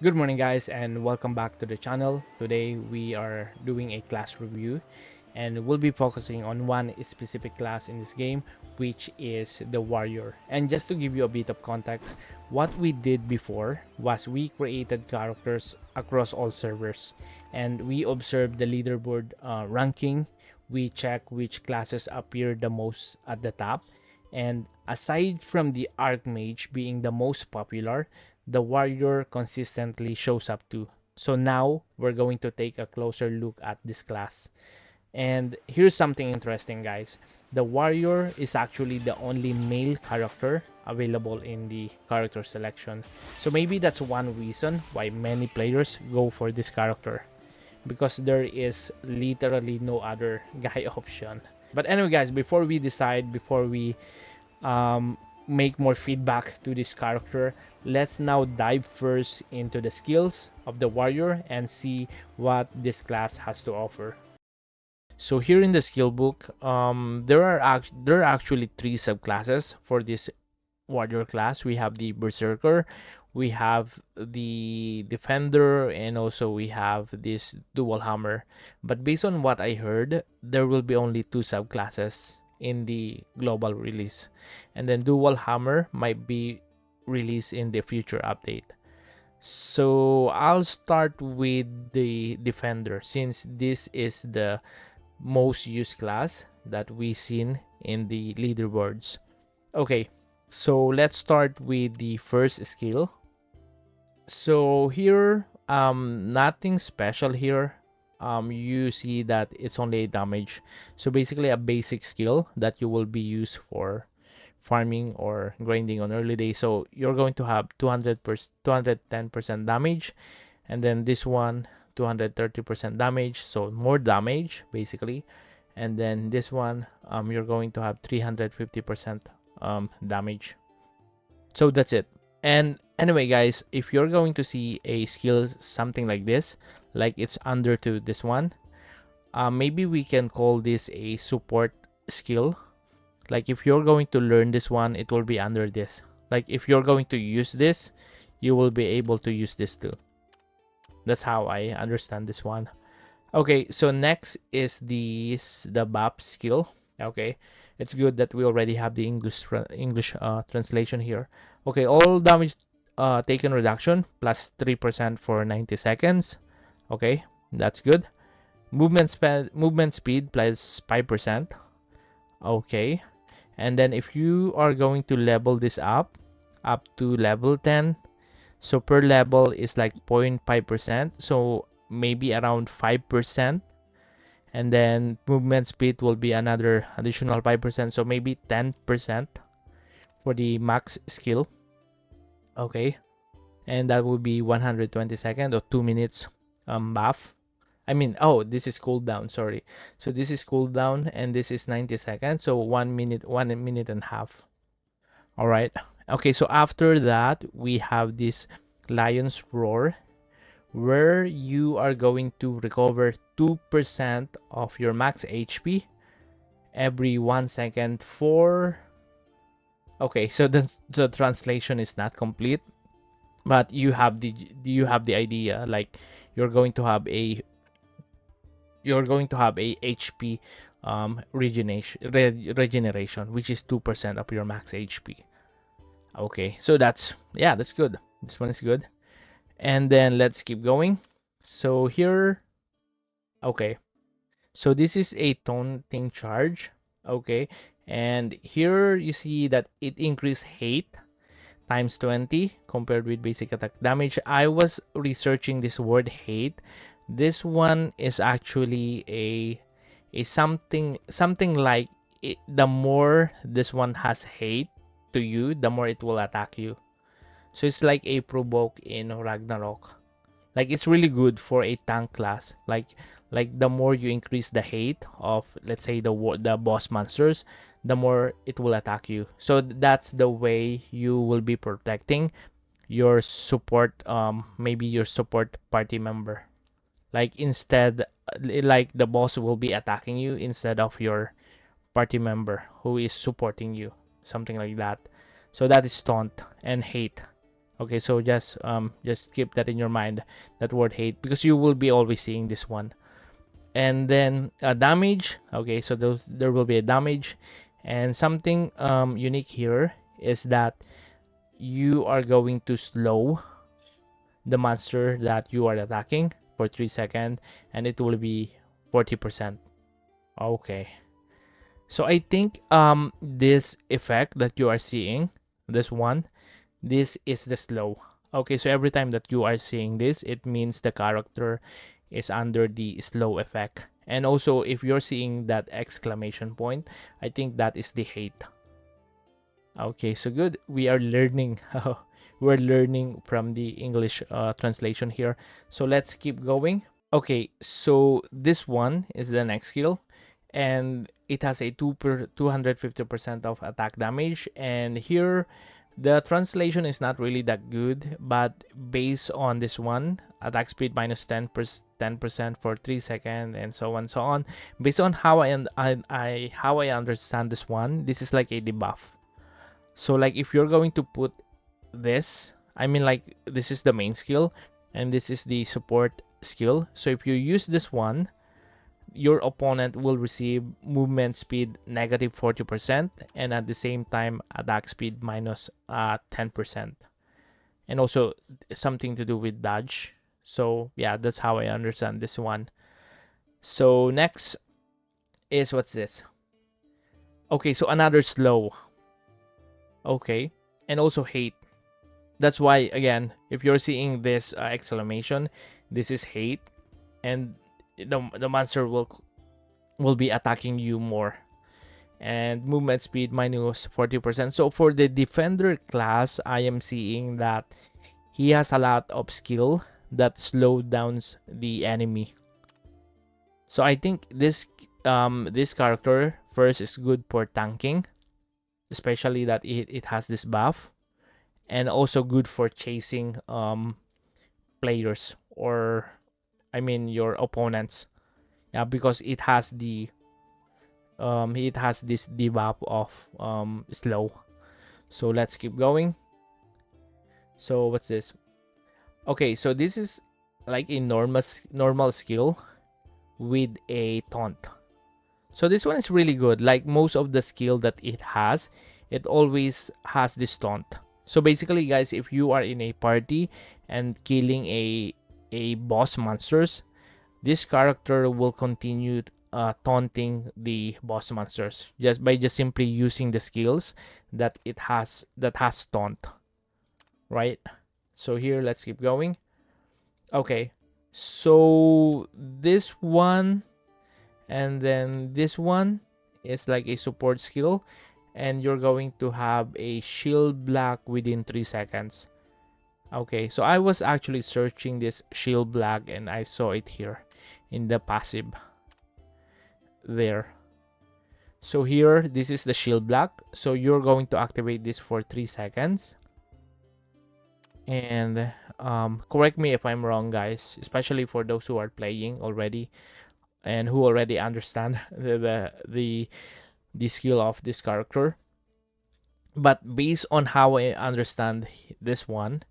Good morning, guys, and welcome back to the channel. Today we are doing a class review, and we'll be focusing on one specific class in this game, which is the warrior. And just to give you a bit of context, what we did before was we created characters across all servers, and we observed the leaderboard ranking. We check which classes appear the most at the top, and aside from the archmage being the most popular, the warrior consistently shows up too. So now we're going to take a closer look at this class. And here's something interesting, guys. The warrior is actually the only male character available in the character selection. So maybe that's one reason why many players go for this character, because there is literally no other guy option. But anyway, guys, before we um, make more feedback to this character, let's now dive first into the skills of the warrior and see what this class has to offer. So here in the skill book, there are actually three subclasses for this warrior class. We have the Berserker, we have the Defender, and also we have this Dual Hammer. But based on what I heard, there will be only two subclasses in the global release, and then Dual Hammer might be released in the future update. So I'll start with the Defender, since this is the most used class that we seen in the leaderboards. Okay, so let's start with the first skill. So here, nothing special here. You see that it's only a damage. So basically a basic skill that you will be used for farming or grinding on early day. So you're going to have 210% damage, and then this one 230% damage, so more damage basically. And then this one, you're going to have 350% damage. So that's it. And anyway, guys, if you're going to see a skill something like this, like it's under to this one, maybe we can call this a support skill. Like if you're going to learn this one, it will be under this. Like if you're going to use this, you will be able to use this too. That's how I understand this one. Okay, so next is the BAP skill. Okay, it's good that we already have the English translation here. Okay, all damage taken reduction plus 3% for 90 seconds. Okay, that's good. Movement speed plus 5%. Okay, and then if you are going to level this up to level 10, so per level is like 0.5%, so maybe around 5%. And then movement speed will be another additional 5%, so maybe 10% for the max skill. Okay, and that would be 120 seconds or 2 minutes buff. I mean, oh, this is cooldown, sorry. So this is cooldown and this is 90 seconds, so 1 minute, 1 minute and a half. All right. Okay, so after that we have this Lion's Roar, where you are going to recover 2% of your max HP every 1 second for... Okay, so the translation is not complete, but you have the idea. Like you're going to have a HP regeneration, which is 2% of your max HP. Okay, so that's good. This one is good. And then let's keep going. So here, okay, so this is a taunting charge. Okay, and here you see that it increased hate times 20 compared with basic attack damage. I was researching this word hate. This one is actually a something like it, the more this one has hate to you, the more it will attack you. So it's like a provoke in Ragnarok. Like it's really good for a tank class. Like the more you increase the hate of, let's say, the boss monsters, the more it will attack you. So that's the way you will be protecting your support, maybe your support party member. Like instead, like the boss will be attacking you instead of your party member who is supporting you, something like that. So that is taunt and hate. Okay, so just keep that in your mind, that word hate, because you will be always seeing this one. And then damage. Okay, so there will be a damage, and something unique here is that you are going to slow the monster that you are attacking for 3 seconds, and it will be 40%. Okay, so I think this effect that you are seeing, this one, this is the slow. Okay, so every time that you are seeing this, it means the character is under the slow effect. And also, if you're seeing that exclamation point, I think that is the hate. Okay, so good. We are learning. We're learning from the English translation here. So let's keep going. Okay, so this one is the next skill, and it has a 250% of attack damage. And here, the translation is not really that good, but based on this one, attack speed minus 10% for 3 seconds, and so on, so on. Based on how how I understand this one, this is like a debuff. So like if you're going to put this, I mean like this is the main skill and this is the support skill. So if you use this one, your opponent will receive movement speed negative 40% and at the same time attack speed minus 10%, and also something to do with dodge. So yeah, that's how I understand this one. So next is, what's this? Okay, so another slow. Okay, and also hate. That's why, again, if you're seeing this exclamation, this is hate, and the monster will be attacking you more. And movement speed minus 40%. So for the defender class, I am seeing that he has a lot of skill that slow downs the enemy. So I think this character first is good for tanking, especially that it has this buff, and also good for chasing players, or I mean your opponents. Yeah, because it has this debuff of slow. So let's keep going. So what's this? Okay, so this is like a normal skill with a taunt. So this one is really good. Like most of the skill that it always has this taunt. So basically, guys, if you are in a party and killing a boss monsters, this character will continue taunting the boss monsters just simply using the skills that that has taunt, right? So here, let's keep going. Okay, so this one and then this one is like a support skill, and you're going to have a shield black within 3 seconds. Okay, so I was actually searching this shield black and I saw it here in the passive there. So here, this is the shield black. So you're going to activate this for 3 seconds. And correct me if I'm wrong, guys, especially for those who are playing already and who already understand the skill of this character. But based on how I understand this one,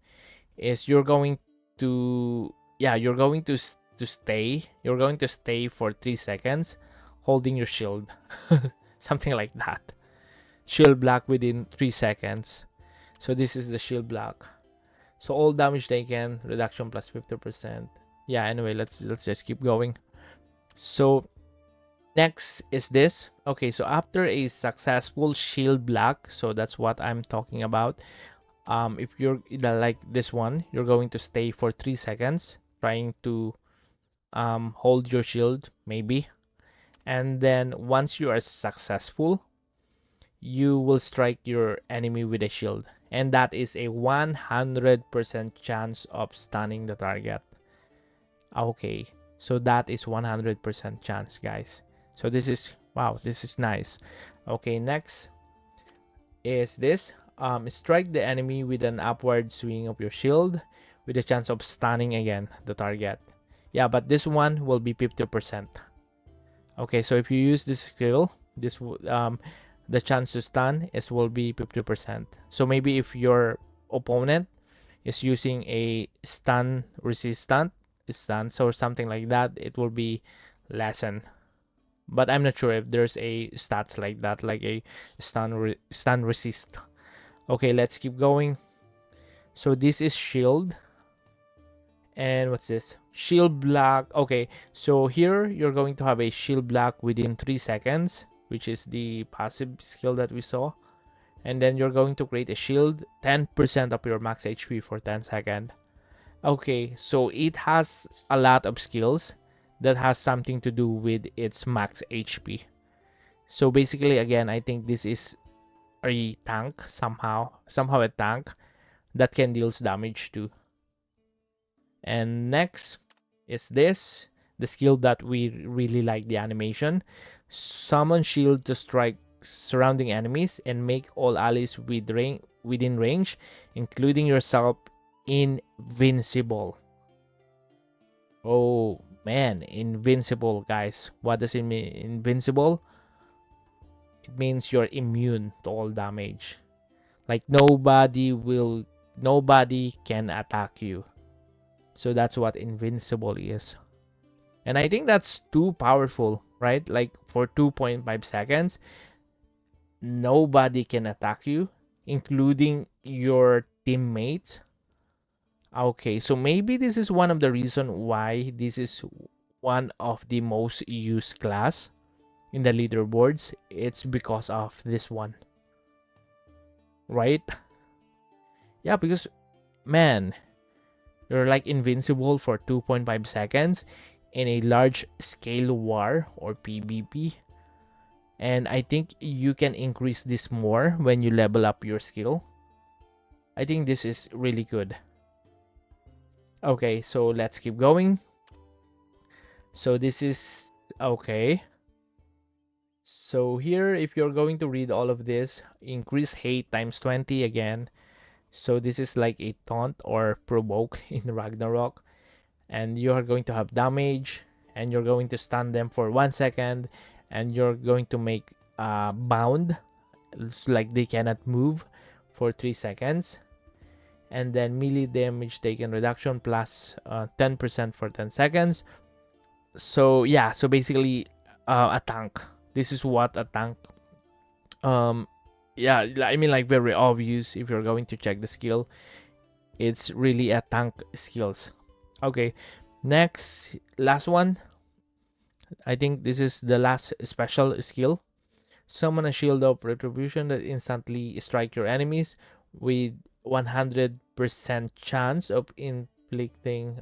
is you're going to, yeah, you're going to stay for 3 seconds holding your shield. Something like that. Shield black within 3 seconds. So this is the shield black. So all damage taken, reduction plus 50%. Yeah, anyway, let's just keep going. So next is this. Okay, so after a successful shield black, so that's what I'm talking about. If you're like this one, you're going to stay for 3 seconds trying to hold your shield, maybe. And then once you are successful, you will strike your enemy with a shield. And that is a 100% chance of stunning the target. Okay, so that is 100% chance, guys. So this is, wow, this is nice. Okay, next is this. Strike the enemy with an upward swing of your shield with a chance of stunning again the target. Yeah, but this one will be 50%. Okay, so if you use this skill, the chance to stun will be 50%. So maybe if your opponent is using a stun resistant stance or something like that, it will be lessen. But I'm not sure if there's a stats like that, like a stun resist. Okay, let's keep going. So this is shield. And what's this? Shield block. Okay, so here you're going to have a shield block within 3 seconds, which is the passive skill that we saw. And then you're going to create a shield, 10% of your max HP for 10 seconds. Okay, so it has a lot of skills that has something to do with its max HP. So basically, again, I think this is a tank somehow a tank that can deals damage too. And next is this, the skill that we really like the animation. Summon shield to strike surrounding enemies and make all allies within range, including yourself, invincible. Oh man, invincible, guys. What does it mean, invincible? It means you're immune to all damage. Like nobody can attack you. So that's what invincible is. And I think that's too powerful, right? Like for 2.5 seconds, nobody can attack you, including your teammates. Okay, so maybe this is one of the reason why this is one of the most used class in the leaderboards. It's because of this one, right? Yeah, because man, you're like invincible for 2.5 seconds in a large scale war or PvP. And I think you can increase this more when you level up your skill. I think this is really good. Okay, so let's keep going. So this is okay. So here, if you're going to read all of this, increase hate times 20 again. So this is like a taunt or provoke in Ragnarok. And you are going to have damage, and you're going to stun them for 1 second, and you're going to make bound, it's like they cannot move for 3 seconds. And then melee damage taken reduction plus 10% for 10 seconds. So yeah, so basically a tank. This is what a tank yeah, I mean, like, very obvious if you're going to check the skill. It's really a tank skills. Okay, next, last one. I think this is the last special skill. Summon a shield of retribution that instantly strike your enemies with 100% chance of inflicting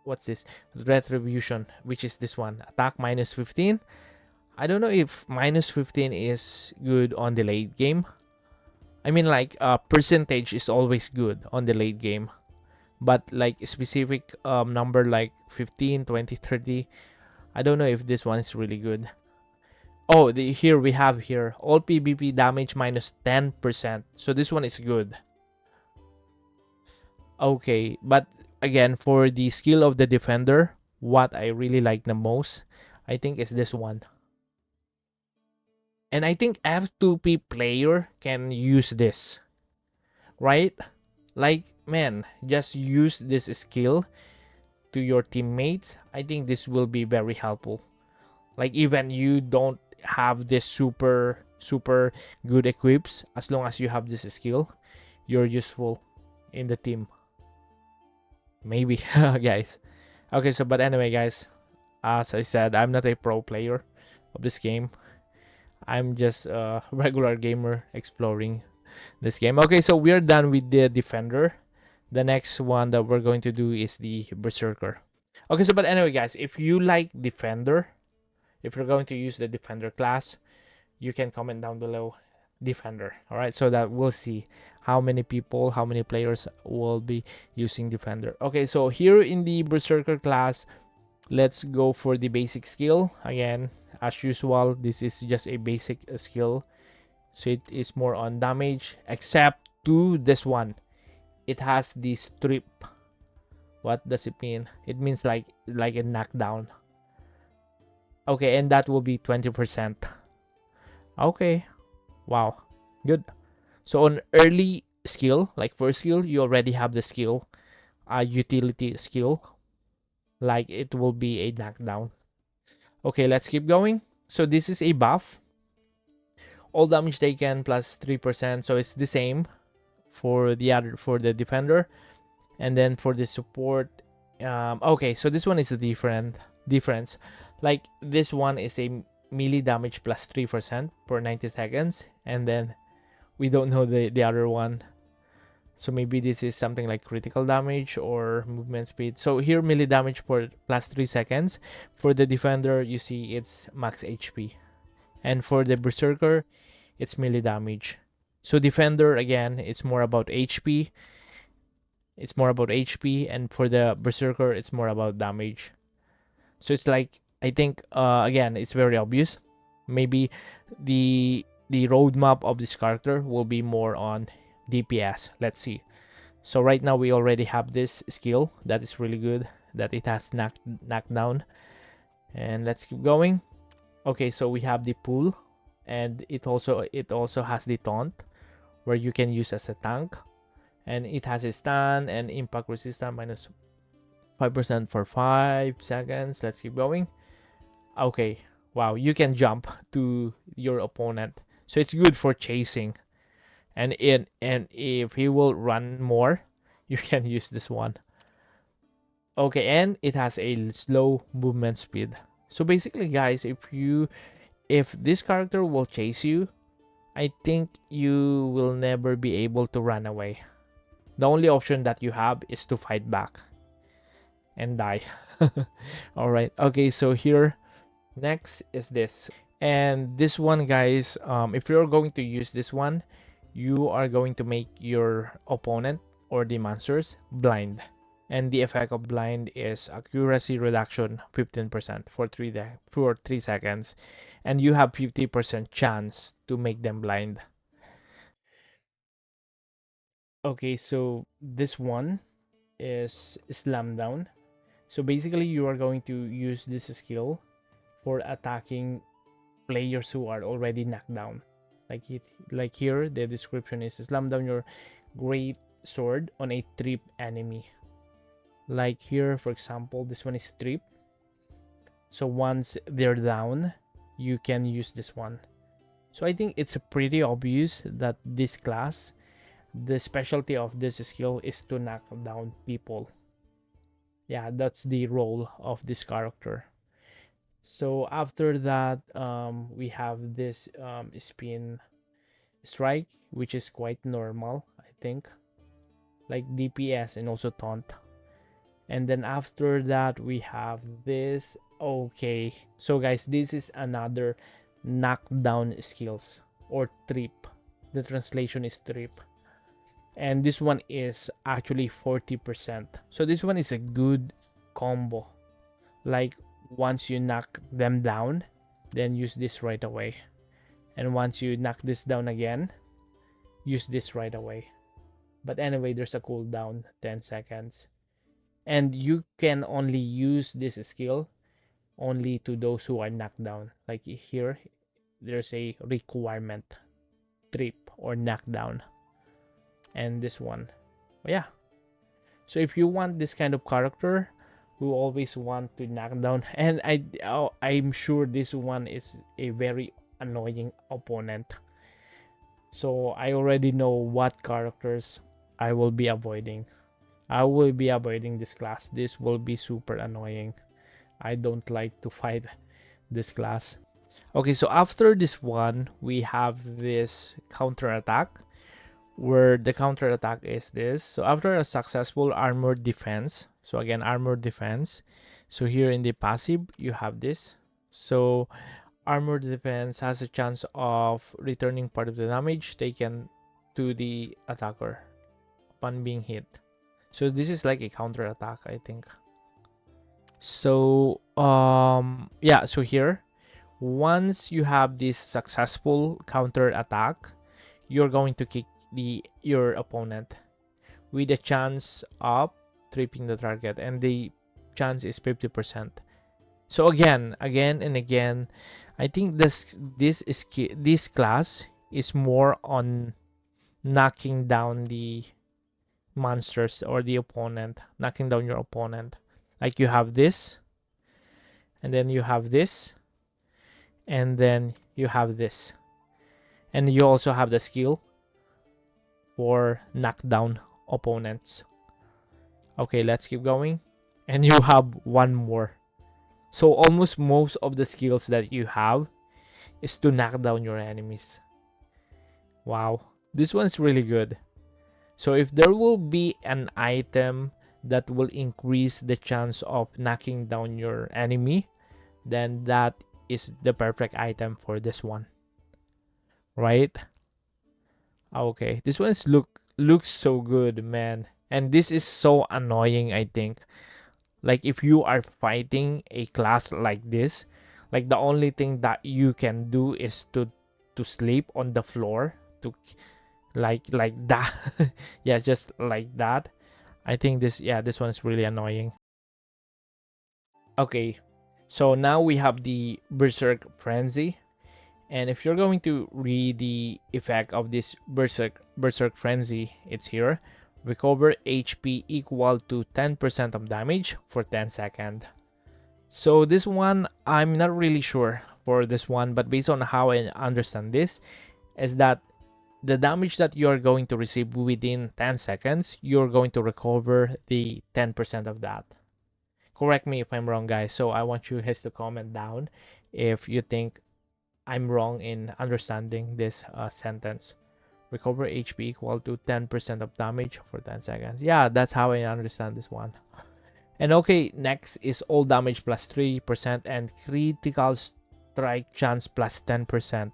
what's this, retribution, which is this one, attack minus 15. I don't know if minus 15 is good on the late game. I mean, like, percentage is always good on the late game, but like a specific number like 15, 20, 30, I don't know if this one is really good. Oh, here we have here all PvP damage minus 10%. So this one is good. Okay, but again, for the skill of the defender, what I really like the most, I think, is this one. And I think F2P player can use this, right? Like, man, just use this skill to your teammates. I think this will be very helpful. Like, even you don't have this super good equips, as long as you have this skill, you're useful in the team. Maybe, guys. Okay, so but anyway, guys, as I said, I'm not a pro player of this game. I'm just a regular gamer exploring this game. Okay, so we're done with the defender. The next one that we're going to do is the berserker. Okay, so but anyway, guys, if you like defender, if you're going to use the defender class, you can comment down below defender. All right, so that we'll see how many people, how many players will be using defender. Okay, so here in the berserker class, let's go for the basic skill. Again, as usual, this is just a basic skill, so it is more on damage, except to this one. It has the strip. What does it mean? It means like a knockdown. Okay, and that will be 20%. Okay, wow, good. So on early skill, like first skill, you already have the skill, utility skill, like it will be a knockdown. Okay, let's keep going. So this is a buff, all damage taken plus 3%, so it's the same for the defender. And then for the support, okay, so this one is a difference. Like this one is a melee damage plus 3% per 90 seconds, and then we don't know the other one. So maybe this is something like critical damage or movement speed. So here melee damage for plus 3 seconds. For the defender, you see it's max HP. And for the berserker, it's melee damage. So defender, again, it's more about HP. It's more about HP, and for the berserker, it's more about damage. So it's like, I think, again, it's very obvious. Maybe the roadmap of this character will be more on DPS. Let's see. So right now we already have this skill that is really good, that it has knockdown. And let's keep going. Okay, so we have the pull, and it also has the taunt, where you can use as a tank, and it has a stun and impact resistance minus 5% for 5 seconds. Let's keep going. Okay, wow, you can jump to your opponent, so it's good for chasing. And if he will run more, you can use this one. Okay, and it has a slow movement speed. So basically, guys, if this character will chase you, I think you will never be able to run away. The only option that you have is to fight back and die. All right. Okay, so here next is this. And this one, guys, if you're going to use this one, you are going to make your opponent or the monsters blind. And the effect of blind is accuracy reduction 15% for 3 seconds. And you have 50% chance to make them blind. Okay, so this one is slam down. So basically, you are going to use this skill for attacking players who are already knocked down. Like here, the description is slam down your great sword on a trip enemy. Like here, for example, this one is trip. So once they're down, you can use this one. So I think it's pretty obvious that this class, the specialty of this skill is to knock down people. Yeah, that's the role of this character. So after that, we have this spin strike, which is quite normal, I think, like DPS and also taunt. And then after that, we have this. Okay, so guys, this is another knockdown skills, or trip. The translation is trip, and this one is actually 40%. So this one is a good combo. Like once you knock them down, then use this right away, and once you knock this down again, use this right away. But anyway, there's a cooldown 10 seconds, and you can only use this skill only to those who are knocked down. Like here, there's a requirement, trip or knockdown, and this one. But yeah, so if you want this kind of character who always want to knock down, and I'm sure this one is a very annoying opponent, so I already know what characters I will be avoiding. I will be avoiding this class. This will be super annoying. I don't like to fight this class. Okay, so after this one, we have this counter attack, where the counter attack is this. So after a successful armored defense, so again, armored defense. So here in the passive, you have this. So armored defense has a chance of returning part of the damage taken to the attacker upon being hit. So this is like a counter attack, I think. So yeah, so here, once you have this successful counter attack, you're going to kick your opponent with a chance of tripping the target, and the chance is 50%. So again and again, I think this class is more on knocking down the monsters or the opponent, knocking down your opponent. Like you have this, and then you have this, and then you have this. And you also have the skill for knock down opponents. Okay, let's keep going. And you have one more. So almost most of the skills that you have is to knock down your enemies. Wow, this one's really good. So if there will be an item that will increase the chance of knocking down your enemy, then that is the perfect item for this one, right? Okay, this one's looks so good, man. And this is so annoying, I think. Like if you are fighting a class like this, like the only thing that you can do is to sleep on the floor, to like that. Yeah, just like that. I think this one is really annoying. Okay, so now we have the Berserk Frenzy. And if you're going to read the effect of this Berserk Frenzy, it's here. Recover HP equal to 10% of damage for 10 seconds. So this one, I'm not really sure for this one, but based on how I understand this, is that the damage that you're going to receive within 10 seconds, you're going to recover the 10% of that. Correct me if I'm wrong, guys. So I want you guys to comment down if you think I'm wrong in understanding this sentence. Recover HP equal to 10% of damage for 10 seconds. Yeah, that's how I understand this one. And okay, next is all damage plus 3% and critical strike chance plus 10%.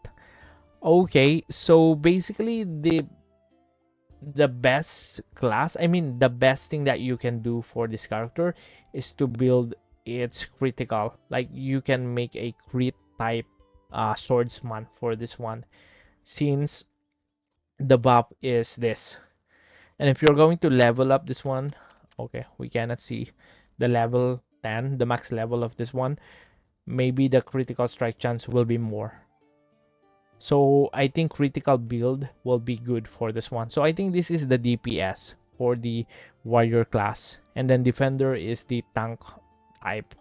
Okay, so basically the best class, I mean the best thing that you can do for this character is to build its critical. Like you can make a crit type swordsman for this one, since the buff is this. And if you're going to level up this one, okay, we cannot see the level 10, the max level of this one. Maybe the critical strike chance will be more. So I think critical build will be good for this one. So I think this is the DPS for the warrior class. And then defender is the tank type.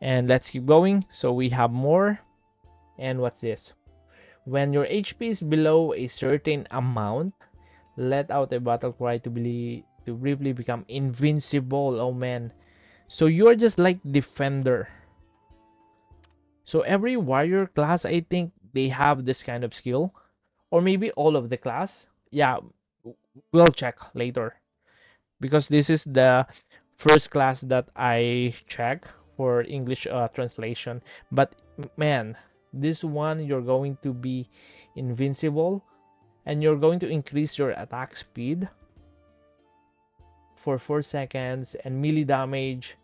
And let's keep going. So we have more. And what's this? When your HP is below a certain amount, let out a battle cry to briefly become invincible. Oh man. So you're just like defender. So every warrior class, I think they have this kind of skill. Or maybe all of the class. Yeah, we'll check later. Because this is the first class that I check for English translation. But man, this one you're going to be invincible. And you're going to increase your attack speed for 4 seconds and melee damage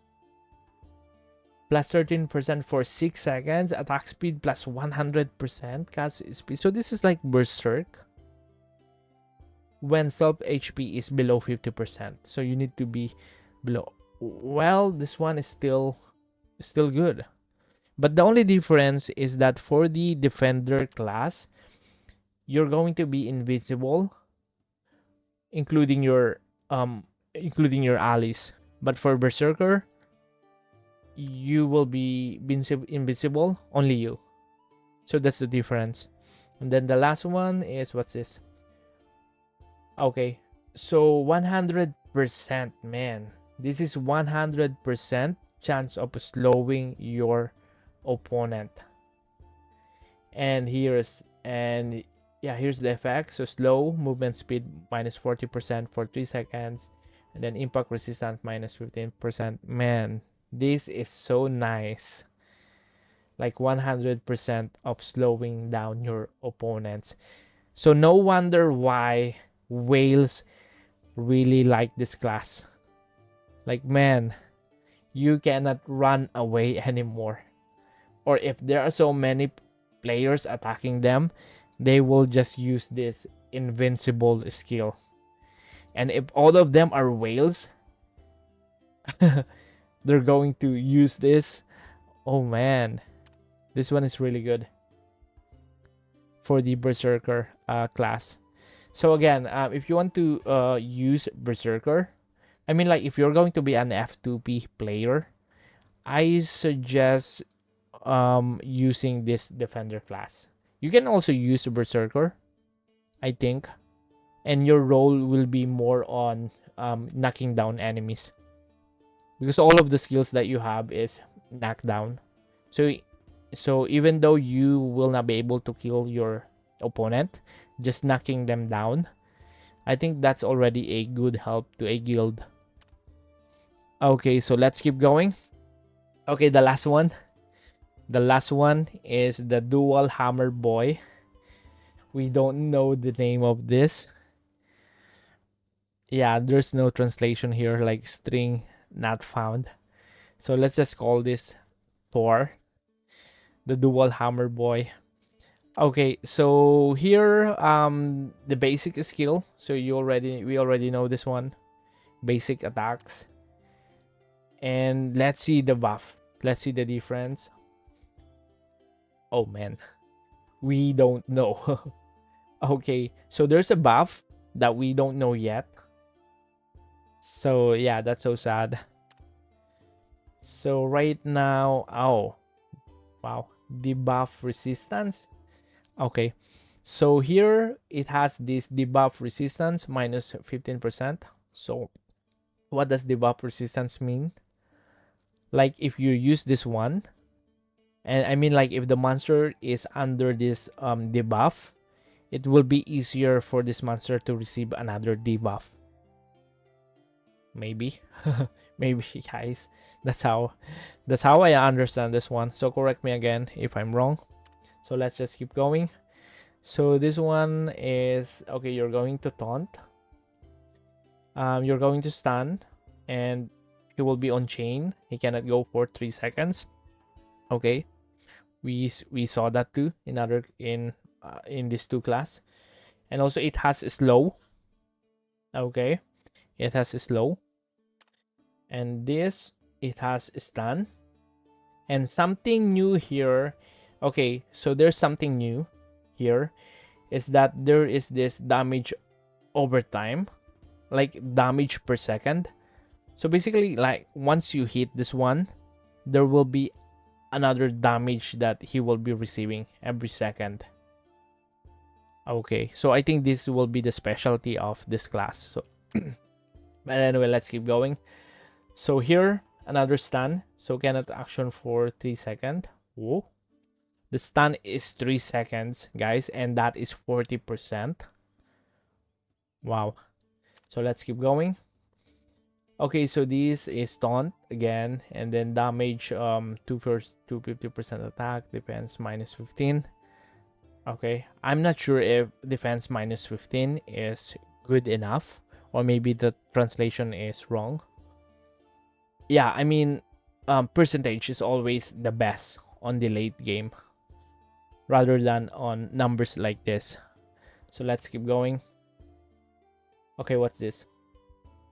plus 13% for 6 seconds, attack speed plus 100% cast speed. So this is like Berserk when self HP is below 50%. So you need to be below. Well, this one is still good. But the only difference is that for the defender class, you're going to be invincible, including your allies. But for Berserker, you will be invisible, only you. So that's the difference. And then the last one is, what's this? Okay, so 100%, man. This is 100% chance of slowing your opponent. And here's the effect. So slow movement speed minus 40% for 3 seconds, and then impact resistance minus 15%. Man, this is so nice. Like 100% of slowing down your opponents. So no wonder why whales really like this class. Like, man, you cannot run away anymore. Or if there are so many players attacking them, they will just use this invincible skill. And if all of them are whales, they're going to use this. Oh man, this one is really good for the Berserker class. So again, if you want to use Berserker, I mean, like if you're going to be an F2P player, I suggest using this Defender class. You can also use Berserker, I think, and your role will be more on knocking down enemies, because all of the skills that you have is knockdown. So even though you will not be able to kill your opponent, just knocking them down, I think that's already a good help to a guild. Okay, so let's keep going. Okay, the last one. The last one is the Dual Hammer Boy. We don't know the name of this. Yeah, there's no translation here, like string not found. So let's just call this Thor, the Dual Hammer Boy. Okay, so here the basic skill. So we already know this one. Basic attacks. And let's see the buff. Let's see the difference. Oh man, we don't know. Okay, so there's a buff that we don't know yet. So yeah, that's so sad. So right now, oh wow, debuff resistance. Okay, so here it has this debuff resistance minus 15%. So what does debuff resistance mean? Like if you use this one, and I mean like if the monster is under this debuff, it will be easier for this monster to receive another debuff. Maybe. Maybe, guys. That's how I understand this one. So correct me again if I'm wrong. So let's just keep going. So this one is okay, you're going to taunt. You're going to stun, and he will be on chain. He cannot go for 3 seconds. Okay. We saw that too in this two class. And also it has slow. Okay. It has slow. And this, it has stun. And something new here. Okay, so there's something new here, is that there is this damage over time, like damage per second. So basically, like once you hit this one, there will be another damage that he will be receiving every second. Okay, so I think this will be the specialty of this class. So but anyway, let's keep going. So here, another stun. So cannot action for 3 seconds. Whoa. The stun is 3 seconds, guys, and that is 40%. Wow. So let's keep going. Okay, so this is taunt again, and then damage 250% attack, defense minus 15. Okay, I'm not sure if defense minus 15 is good enough, or maybe the translation is wrong. Yeah, I mean, percentage is always the best on the late game rather than on numbers like this. So let's keep going. Okay, what's this?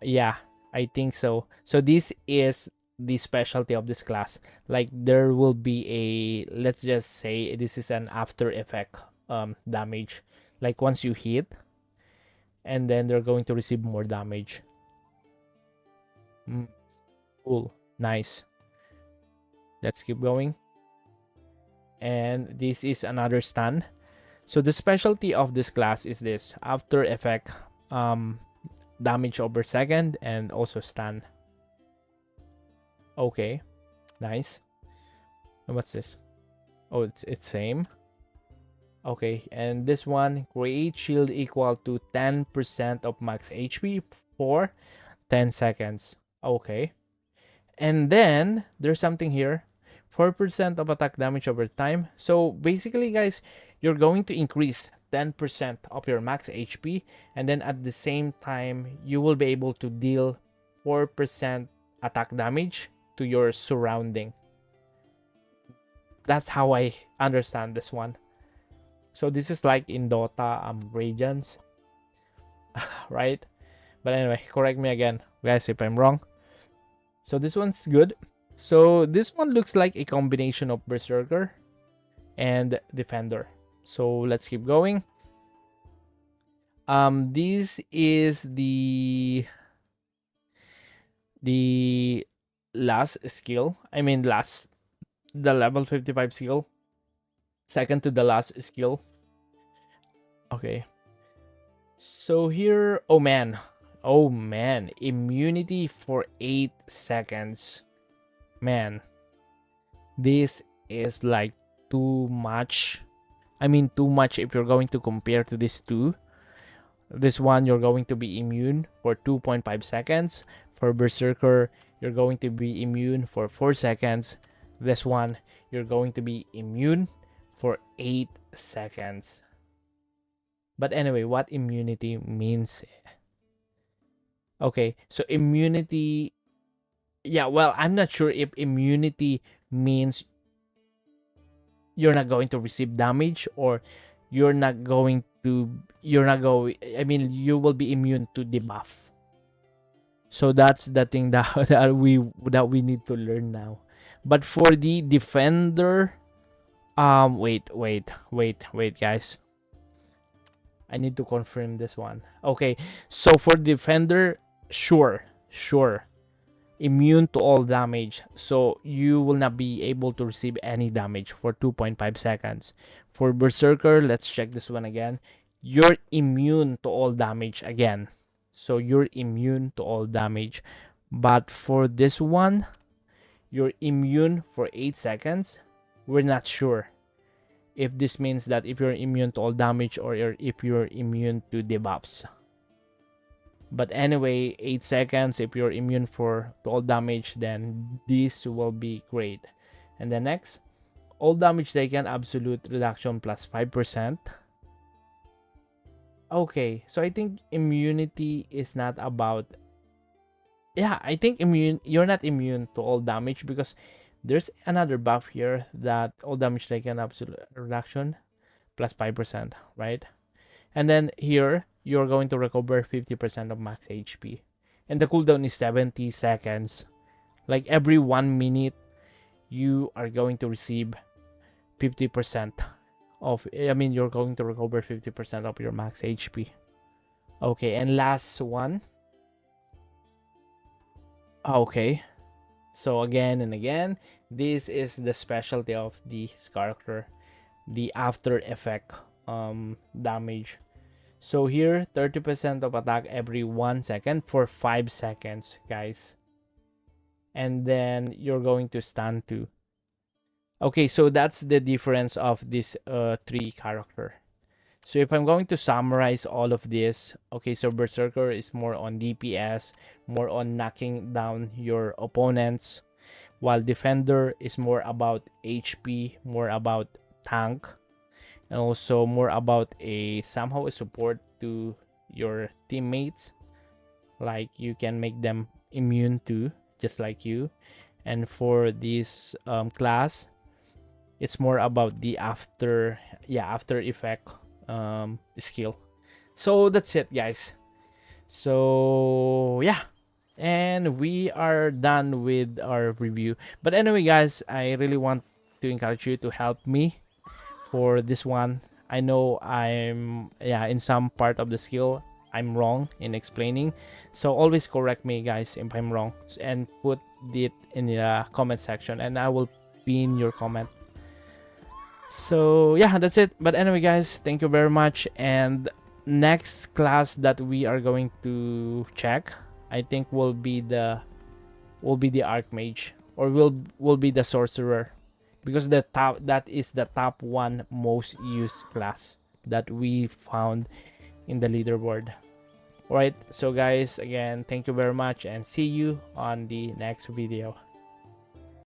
Yeah, I think so. So this is the specialty of this class. Like there will be a, let's just say this is an after effect damage. Like once you hit, and then they're going to receive more damage. Cool, nice. Let's keep going. And this is another stun. So the specialty of this class is this after effect damage over second and also stun. Okay, nice. And what's this? Oh, it's same. Okay, and this one, create shield equal to 10% of max HP for 10 seconds. Okay. And then there's something here, 4% of attack damage over time. So basically, guys, you're going to increase 10% of your max HP, and then at the same time, you will be able to deal 4% attack damage to your surrounding. That's how I understand this one. So this is like in Dota Radiance, right? But anyway, correct me again, guys, if I'm wrong. So this one's good. So this one looks like a combination of Berserker and Defender. So let's keep going. This is the last skill. I mean, the level 55 skill. Second to the last skill. Okay. So here, oh man, immunity for 8 seconds. Man, this is like too much. I mean, too much if you're going to compare to these two. This one, you're going to be immune for 2.5 seconds. For Berserker, you're going to be immune for 4 seconds. This one, you're going to be immune for 8 seconds. But anyway, what immunity means? Okay, so immunity, yeah, well, I'm not sure if immunity means you're not going to receive damage, or you're not going I mean, you will be immune to debuff. So that's the thing that that we need to learn now. But for the defender, wait, guys. I need to confirm this one. Okay, so for defender, sure, immune to all damage, so you will not be able to receive any damage for 2.5 seconds. For Berserker, let's check this one again. You're immune to all damage again, so you're immune to all damage. But for this one, you're immune for 8 seconds. We're not sure if this means that if you're immune to all damage, or if you're immune to debuffs. But anyway, 8 seconds, if you're immune to all damage, then this will be great. And then next, all damage taken, absolute reduction plus 5%. Okay, so I think immunity is not about... Yeah, I think you're not immune to all damage, because there's another buff here that all damage taken, absolute reduction plus 5%, right? And then here, you're going to recover 50% of max HP. And the cooldown is 70 seconds. Like every 1 minute, you are going to receive 50% of... I mean, you're going to recover 50% of your max HP. Okay, and last one. Okay. So again and again, this is the specialty of this character. The after effect damage. So here, 30% of attack every 1 second for 5 seconds, guys. And then you're going to stun too. Okay, so that's the difference of this 3 character. So if I'm going to summarize all of this, okay, so Berserker is more on DPS, more on knocking down your opponents, while Defender is more about HP, more about tank, and also more about somehow a support to your teammates, like you can make them immune to, just like you. And for this class, it's more about the after effect skill. So that's it, guys. So yeah, and we are done with our review. But anyway, guys, I really want to encourage you to help me for this one. I know I'm in some part of the skill I'm wrong in explaining, so always correct me, guys, if I'm wrong, and put it in the comment section, and I will pin your comment. So yeah, that's it. But anyway, guys, thank you very much. And next class that we are going to check, I think will be the Archmage, or will be the Sorcerer, because that is the top one most used class that we found in the leaderboard. Alright, so guys, again, thank you very much, and see you on the next video.